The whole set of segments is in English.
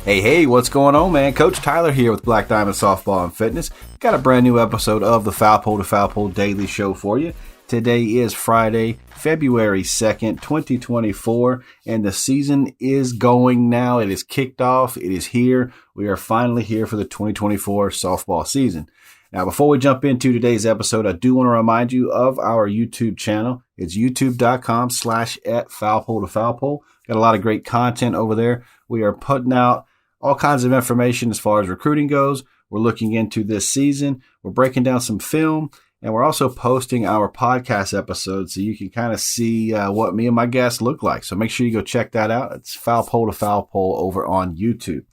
Hey, what's going on, man? Coach Tyler here with Black Diamond Softball and Fitness. Got a brand new episode of the Foul Pole to Foul Pole Daily Show for you. Today is Friday, February 2nd, 2024, and the season is going now. It is kicked off. It is here. We are finally here for the 2024 softball season. Now, before we jump into today's episode, I do want to remind you of our YouTube channel. It's youtube.com/@foulpole2foulpole. Got a lot of great content over there. We are putting out all kinds of information as far as recruiting goes. We're looking into this season. We're breaking down some film, and we're also posting our podcast episodes so you can kind of see what me and my guests look like. So make sure you go check that out. It's Foul Pole to Foul Pole over on YouTube.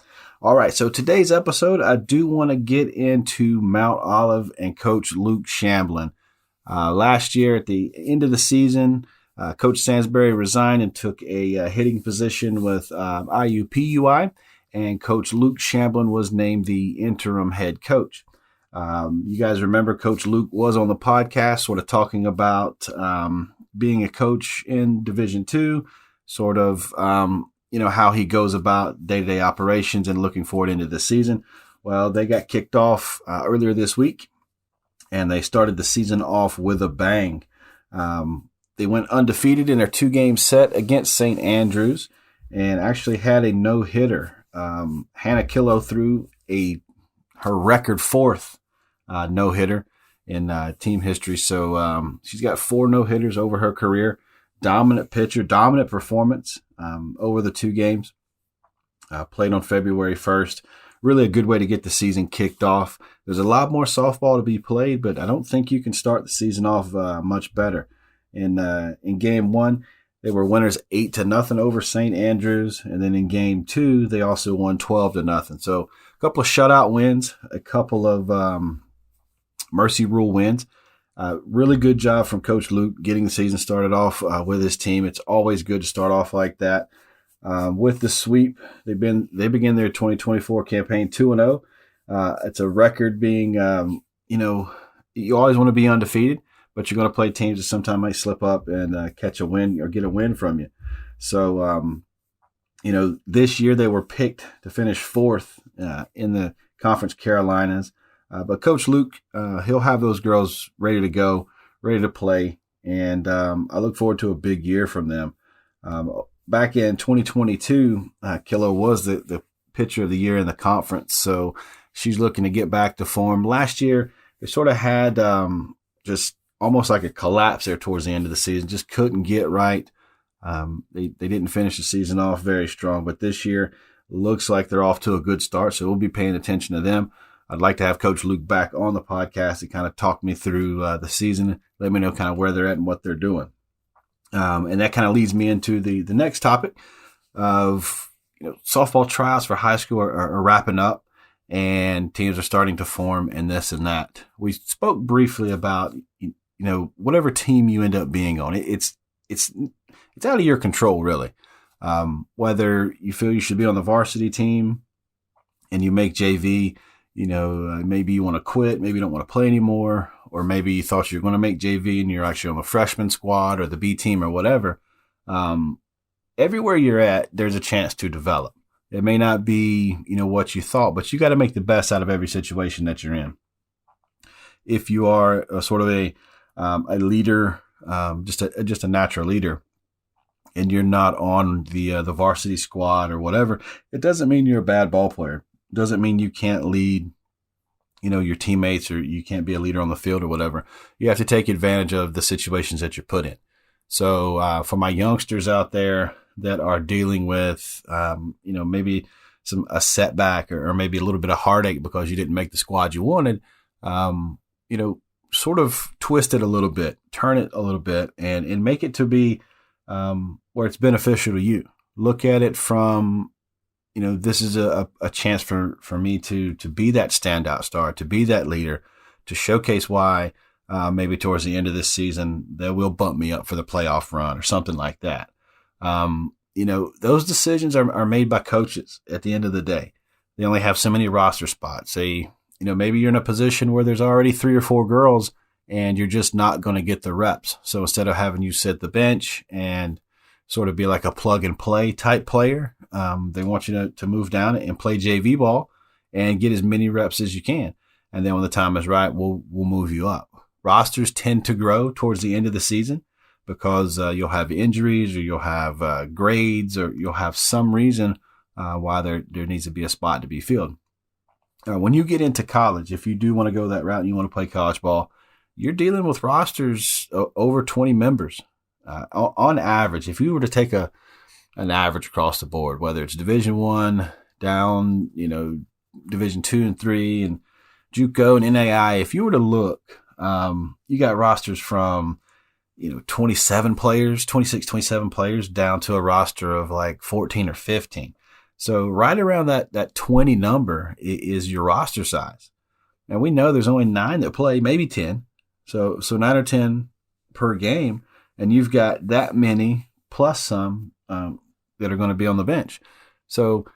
All right, so today's episode, I do want to get into Mount Olive and Coach Luke Shamblin. Last year at the end of the season, Coach Sansbury resigned and took a hitting position with IUPUI. And Coach Luke Shamblin was named the interim head coach. You guys remember Coach Luke was on the podcast sort of talking about being a coach in Division II, sort of, how he goes about day-to-day operations and looking forward into the season. Well, they got kicked off earlier this week, and they started the season off with a bang. They went undefeated in their two-game set against St. Andrews and actually had a no-hitter. Hannah Killough threw her record fourth no-hitter in team history. So she's got 4 no-hitters over her career. Dominant pitcher, dominant performance over the 2 games. Played on February 1st. Really a good way to get the season kicked off. There's a lot more softball to be played, but I don't think you can start the season off much better. In game 1, they were winners 8-0 over St. Andrews. And then in game 2, they also won 12-0. So a couple of shutout wins, a couple of mercy rule wins. Really good job from Coach Luke getting the season started off with his team. It's always good to start off like that. With the sweep, they begin their 2024 campaign 2-0. It's a record being, you always want to be undefeated, but you're going to play teams that sometimes might slip up and catch a win or get a win from you. So, this year they were picked to finish 4th in the Conference Carolinas. But Coach Luke, he'll have those girls ready to go, ready to play, and I look forward to a big year from them. Back in 2022, Killough was the pitcher of the year in the conference, so she's looking to get back to form. Last year, they sort of had just almost like a collapse there towards the end of the season, just couldn't get right. They didn't finish the season off very strong, but this year looks like they're off to a good start, so we'll be paying attention to them. I'd like to have Coach Luke back on the podcast to kind of talk me through the season, let me know kind of where they're at and what they're doing. And that kind of leads me into the next topic of, softball tryouts for high school are wrapping up and teams are starting to form and this and that. We spoke briefly about, whatever team you end up being on. It's out of your control, really. Whether you feel you should be on the varsity team and you make JV, maybe you want to quit, maybe you don't want to play anymore, or maybe you thought you were going to make JV and you're actually on the freshman squad or the B team or whatever. Everywhere you're at, there's a chance to develop. It may not be, what you thought, but you got to make the best out of every situation that you're in. If you are a sort of a leader, just a natural leader, and you're not on the varsity squad or whatever, it doesn't mean you're a bad ball player. It doesn't mean you can't lead, your teammates, or you can't be a leader on the field or whatever. You have to take advantage of the situations that you're put in. So for my youngsters out there that are dealing with, maybe a setback or maybe a little bit of heartache because you didn't make the squad you wanted, sort of twist it a little bit, turn it a little bit, and make it to be where it's beneficial to you. Look at it from, this is a chance for me to be that standout star, to be that leader, to showcase why maybe towards the end of this season they will bump me up for the playoff run or something like that. Those decisions are made by coaches at the end of the day. They only have so many roster spots. Maybe you're in a position where there's already 3 or 4 girls and you're just not going to get the reps. So instead of having you sit the bench and sort of be like a plug and play type player, They want you to move down and play JV ball and get as many reps as you can. And then when the time is right, we'll move you up. Rosters tend to grow towards the end of the season because you'll have injuries or you'll have grades or you'll have some reason why there needs to be a spot to be filled. When you get into college, if you do want to go that route and you want to play college ball, you're dealing with rosters over 20 members. On average, if you were to take an average across the board, whether it's Division I down, Division II and III and JUCO and NAI, if you were to look, you got rosters from 27 players, 26, 27 players down to a roster of like 14 or 15. So right around that 20 number is your roster size. And we know there's only 9 that play, maybe 10. So 9 or 10 per game. And you've got that many plus some that are going to be on the bench. So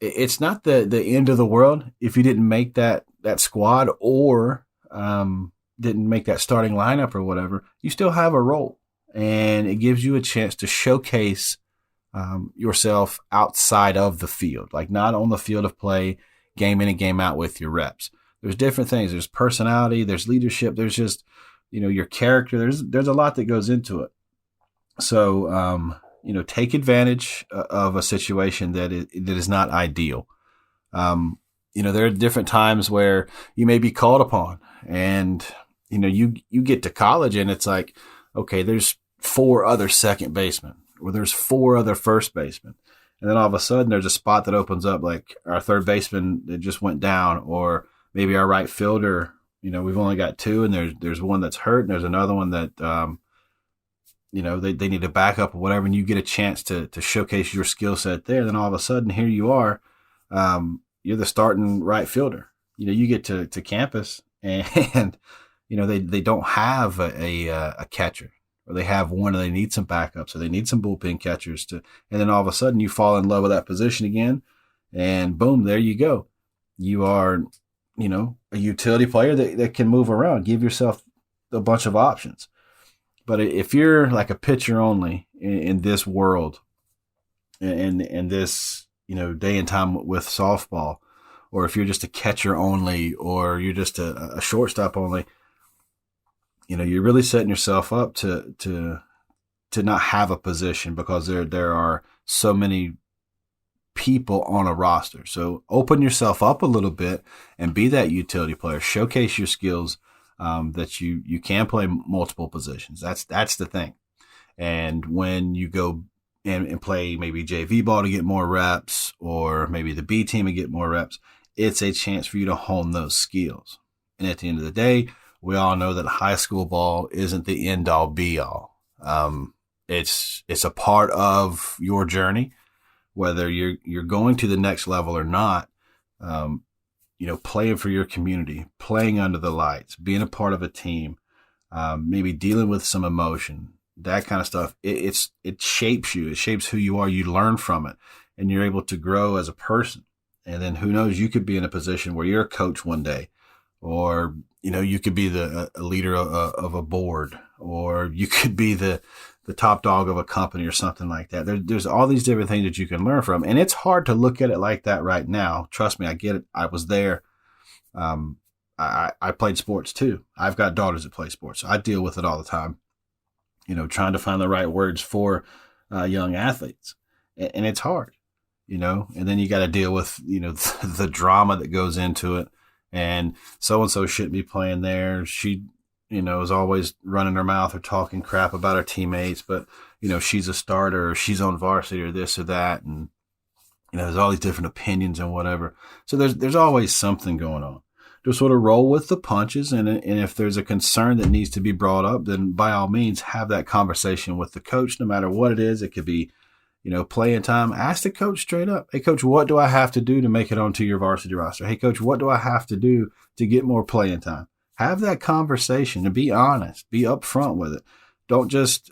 it's not the end of the world if you didn't make that squad or didn't make that starting lineup or whatever. You still have a role, and it gives you a chance to showcase yourself outside of the field, like not on the field of play, game in and game out with your reps. There's different things. There's personality, there's leadership, there's just, your character. There's a lot that goes into it. So, take advantage of a situation that is not ideal. There are different times where you may be called upon and, you get to college and it's like, okay, there's 4 other second basemen or there's 4 other first basemen. And then all of a sudden there's a spot that opens up, like our third baseman that just went down, or maybe our right fielder, we've only got 2 and there's one that's hurt and there's another one that, they need a backup or whatever, and you get a chance to showcase your skill set there. Then all of a sudden here you are, you're the starting right fielder. You get to campus and, they don't have a catcher, or they have one and they need some backups, or they need some bullpen catchers and then all of a sudden you fall in love with that position again, and boom, there you go. You are, a utility player that can move around, give yourself a bunch of options. But if you're like a pitcher only in this world, in this, day and time with softball, or if you're just a catcher only, or you're just a shortstop only, you're really setting yourself up to not have a position, because there are so many people on a roster. So open yourself up a little bit and be that utility player. Showcase your skills, that you can play multiple positions. That's the thing. And when you go and play maybe JV ball to get more reps, or maybe the B team and get more reps, it's a chance for you to hone those skills. And at the end of the day, we all know that high school ball isn't the end all be all. It's a part of your journey, whether you're going to the next level or not. Playing for your community, playing under the lights, being a part of a team, maybe dealing with some emotion, that kind of stuff. It shapes you. It shapes who you are. You learn from it, and you're able to grow as a person. And then who knows, you could be in a position where you're a coach one day, or, you could be a leader of a board, or you could be the top dog of a company or something like that. There's all these different things that you can learn from. And it's hard to look at it like that right now. Trust me, I get it. I was there. I played sports too. I've got daughters that play sports. So I deal with it all the time, trying to find the right words for young athletes. And it's hard, and then you got to deal with, the drama that goes into it. And so-and-so shouldn't be playing there. She, is always running her mouth or talking crap about her teammates, but, she's a starter, or she's on varsity, or this or that. And, there's all these different opinions and whatever. So there's always something going on. Just sort of roll with the punches. And if there's a concern that needs to be brought up, then by all means, have that conversation with the coach, no matter what it is. It could be, playing time. Ask the coach straight up. Hey, coach, what do I have to do to make it onto your varsity roster? Hey, coach, what do I have to do to get more playing time? Have that conversation and be honest. Be upfront with it. Don't just,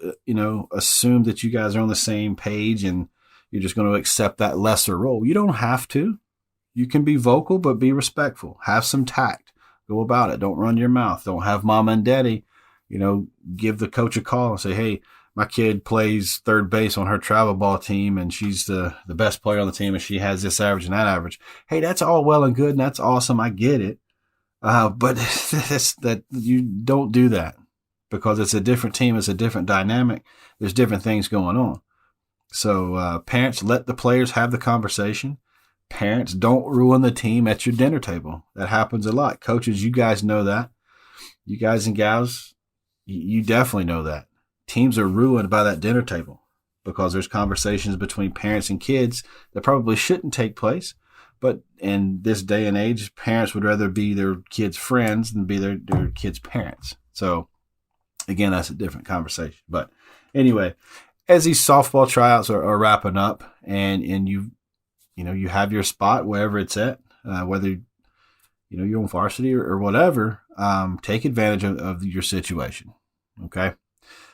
assume that you guys are on the same page and you're just going to accept that lesser role. You don't have to. You can be vocal, but be respectful. Have some tact. Go about it. Don't run your mouth. Don't have mama and daddy, give the coach a call and say, hey, my kid plays third base on her travel ball team and she's the best player on the team and she has this average and that average. Hey, that's all well and good and that's awesome. I get it. But that you don't do that because it's a different team. It's a different dynamic. There's different things going on. So parents, let the players have the conversation. Parents, don't ruin the team at your dinner table. That happens a lot. Coaches, you guys know that. You guys and gals, you definitely know that. Teams are ruined by that dinner table because there's conversations between parents and kids that probably shouldn't take place. But in this day and age, parents would rather be their kids' friends than be their kids' parents. So, again, that's a different conversation. But anyway, as these softball tryouts are wrapping up and you have your spot wherever it's at, whether you're on varsity or whatever, take advantage of your situation. Okay.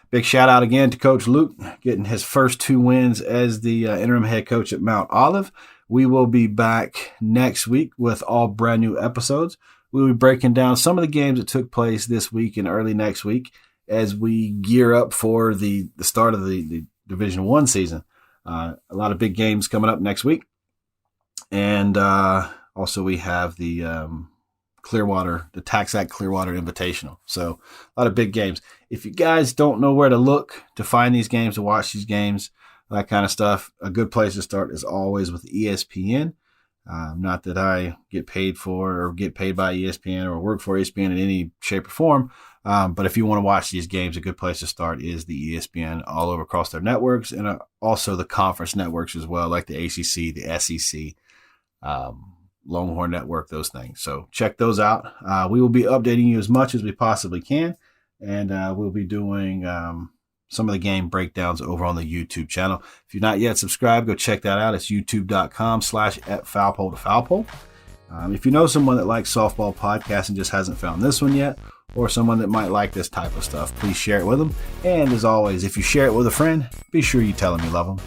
Big shout out again to Coach Luke getting his first 2 wins as the interim head coach at Mount Olive. We will be back next week with all brand new episodes. We'll be breaking down some of the games that took place this week and early next week as we gear up for the start of the Division I season. A lot of big games coming up next week. And also we have the TaxAct Clearwater Invitational. So a lot of big games. If you guys don't know where to look to find these games, to watch these games, that kind of stuff, a good place to start is always with ESPN. Not that I get paid for or get paid by ESPN or work for ESPN in any shape or form. But if you want to watch these games, a good place to start is the ESPN all over across their networks and also the conference networks as well, like the ACC, the SEC, Longhorn Network, those things. So check those out. We will be updating you as much as we possibly can. And we'll be doing some of the game breakdowns over on the YouTube channel. If you're not yet subscribed, go check that out. It's youtube.com/@foulpole2foulpole. If you know someone that likes softball podcasts and just hasn't found this one yet, or someone that might like this type of stuff, please share it with them. And as always, if you share it with a friend, be sure you tell them you love them.